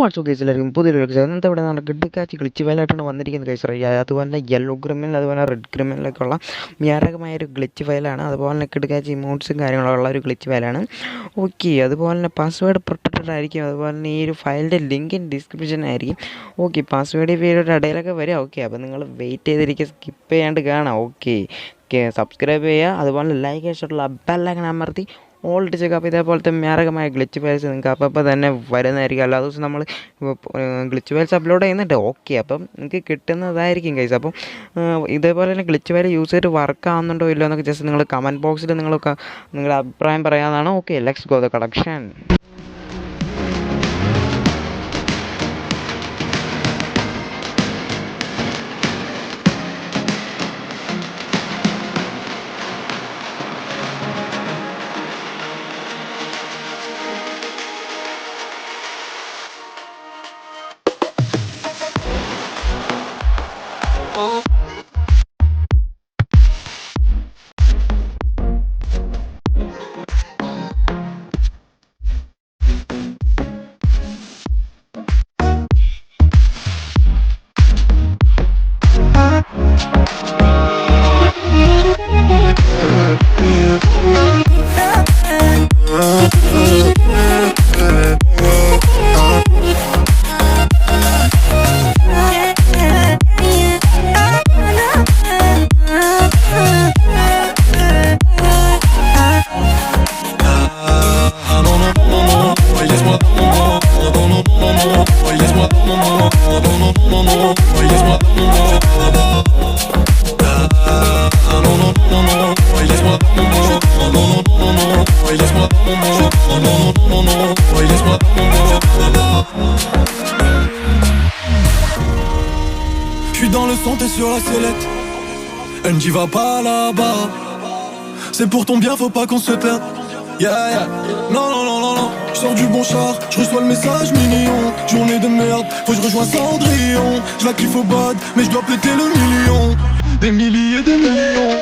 WhatsApp case എല്ലാവർക്കും പുതിയൊരു case അന്നത്തെ ഇവിടെ നല്ല കിടക്കാച്ചി ഗ്ലിച്ച് ഫയലായിട്ടാണ് വന്നിരിക്കുന്നത് കേസ്. അതുപോലെ തന്നെ യെല്ലോ ക്രിമിനൽ അതുപോലെ റെഡ് ക്രിമിനലൊക്കെ ഉള്ള മാരകമായൊരു ഗ്ലിച്ച് ഫയലാണ്. അതുപോലെ തന്നെ കിടക്കാച്ചി ഇമോട്ട്സും കാര്യങ്ങളൊക്കെ ഉള്ള ഒരു ഗ്ലിച്ച് ഫയലാണ്. ഓക്കെ, അതുപോലെ തന്നെ പാസ്വേഡ് പ്രൊട്ടക്റ്റഡ് ആയിരിക്കും. അതുപോലെ തന്നെ ഈ ഒരു ഫയലിൻ്റെ ലിങ്ക് ഡിസ്ക്രിപ്ഷനായിരിക്കും. ഓക്കെ, പാസ്വേഡ് ഈ വീഡിയോയുടെ ഇടയിലൊക്കെ വരാം. ഓക്കെ, അപ്പോൾ നിങ്ങൾ വെയിറ്റ് ചെയ്തിരിക്കുക, സ്കിപ്പ് ചെയ്യാണ്ട് കാണാം. ഓക്കെ, സബ്സ്ക്രൈബ് ചെയ്യുക, അതുപോലെ ലൈക്ക് ചെയ്തിട്ടുള്ള ബെല്ലൈക്കൺ അമർത്തി ഓൾ ചെക്ക്. അപ്പോൾ ഇതേപോലത്തെ മാരകമായ ഗ്ലിച്ച് ഫയൽസ് നിങ്ങൾക്ക് അപ്പോൾ തന്നെ വരുന്നതായിരിക്കും. എല്ലാ ദിവസവും നമ്മൾ ഗ്ലിച്ച് ഫയൽസ് അപ്ലോഡ് ചെയ്യുന്നുണ്ട്. ഓക്കെ, അപ്പം നിങ്ങൾക്ക് കിട്ടുന്നതായിരിക്കും ഗൈസ്. അപ്പം ഇതേപോലെ തന്നെ ഗ്ലിച്ച് ഫയൽ യൂസ് ചെയ്തിട്ട് വർക്ക് ആവുന്നുണ്ടോ ഇല്ലയോ എന്നൊക്കെ ജസ്റ്റ് നിങ്ങൾ കമൻറ്റ് ബോക്സിൽ നിങ്ങളുടെ അഭിപ്രായം പറയാവുന്നതാണ്. Okay, let's go the collection. J'suis dans le son, t'es sur la sellette. Elle me dit va pas là-bas. C'est pour ton bien, faut pas qu'on se perde. Yeah, yeah. Non, non, non, non, non. J'sors du bon char, j'reçois le message mignon. Journée de merde, faut que j'rejoins Cendrillon. J'la kiffe au bad, mais j'dois péter le million. Des milliers, des millions.